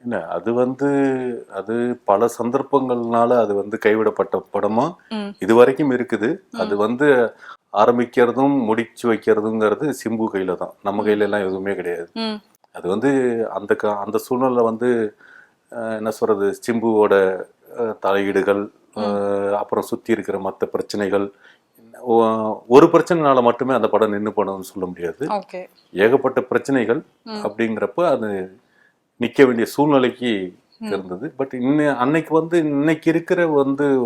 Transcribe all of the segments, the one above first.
இல்ல அது அது பல சந்தர்ப்பங்கள்னால அது கைவிடப்பட்ட படமா ம் இது வரைக்கும் இருக்குது. அது ம் ஆரம்பிக்கிறதும் முடிச்சு வைக்கிறதுங்கிறது சிம்பு கையில தான். நம்ம ம் கையில எல்லாம் எதுவுமே கிடையாது. ம் அது அந்த சூழ்நிலை என்ன சொல்றது, சிம்புவோட தலையீடுகள், ம் அப்புறம் சுத்தி இருக்கிற மற்ற பிரச்சனைகள், ஒரு பிரச்சனைனால மட்டுமே அந்த படம் நின்று போனதுன்னு சொல்ல முடியாது. ஓகே. ஏகப்பட்ட பிரச்சனைகள். ம் அப்படிங்கிறப்ப அது நிக்க வேண்டிய சூழ்நிலைக்கு ம் இருந்தது. பட் அன்னைக்கு இன்னைக்கு இருக்கிற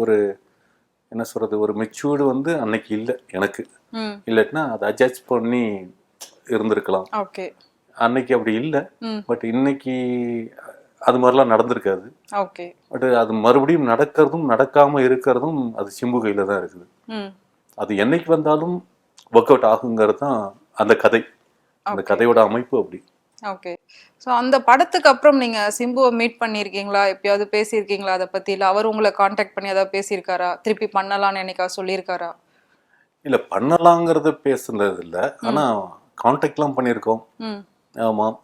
ஒரு என்ன சொல்றது, ஒரு மெச்சூர்டு அன்னைக்கு இல்லை எனக்கு. ம் இல்லாட்டினா அதை அட்ஜஸ்ட் பண்ணி இருந்திருக்கலாம். ஓகே. அன்னைக்கு அப்படி இல்லை. ம் பட் இன்னைக்கு அது மாதிரிலாம் நடந்திருக்காது. ஓகே. பட் அது மறுபடியும் நடக்கிறதும் நடக்காம இருக்கிறதும் அது சிம்பு கையில தான் இருக்குது. ம் அது என்னைக்கு வந்தாலும் ஒர்க் அவுட் ஆகுங்கிறது தான் அந்த கதை. அந்த ஓகே. கதையோட அமைப்பு அப்படி. ஓகே. ஸோ அந்த படத்துக்கு அப்புறம் நீங்க சிம்புவை மீட் பண்ணியிருக்கீங்களா? எப்பயாவது பேசியிருக்கீங்களா அதை பத்தி? இல்லை அவர் உங்களை காண்டாக்ட் பண்ணி ஏதாவது பேசியிருக்காரா? திருப்பி பண்ணலாம்னு என்னைக்காவது சொல்லியிருக்காரா? இல்லை, பண்ணலாங்கிறத பேசுனது இல்லை. ம் ஆனால் கான்டாக்ட்லாம் பண்ணியிருக்கோம். ம் ஆமாம்.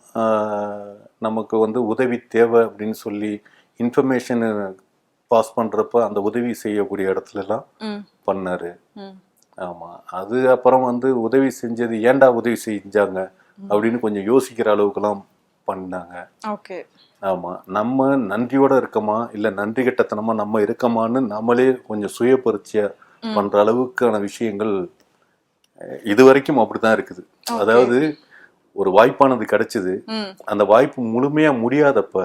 நமக்கு உதவி தேவை அப்படின்னு சொல்லி இன்ஃபர்மேஷன் பாஸ் பண்ணுறப்ப அந்த உதவி செய்யக்கூடிய இடத்துலலாம் ம் பண்ணார். ம் ஆமாம். அது அப்புறம் உதவி செஞ்சது ஏன்டா உதவி செஞ்சாங்க அப்படின்னு கொஞ்சம் யோசிக்கிற அளவுக்குலாம் பண்ணாங்க. ஓகே. ஆமாம். நம்ம நன்றியோடு இருக்கோமா, இல்லை நன்றி கெட்டத்தனமா நம்ம இருக்கமான்னு நம்மளே கொஞ்சம் சுய பரீட்சை பண்ணுற அளவுக்கான விஷயங்கள் இது வரைக்கும் அப்படி தான் இருக்குது. அதாவது ஒரு வாய்ப்பானது கிடைச்சிது, ம் அந்த வாய்ப்பு முழுமையாக முடியாதப்ப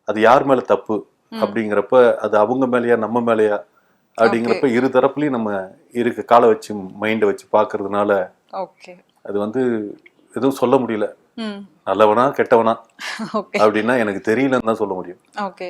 அது யார் மேலே தப்பு அப்படிங்கிறப்ப அது அவங்க மேலேயா நம்ம மேலேயா அப்படிங்கிறப்ப இரு தரப்புலையும் நம்ம காலை வச்சு மைண்டை வச்சு பார்க்கறதுனால ஓகே. அது எதுவும் சொல்ல முடியல. ம் நல்லவனா கெட்டவனா ஓகே. அப்படின்னா எனக்கு தெரியலன்னு தான் சொல்ல முடியும். ஓகே.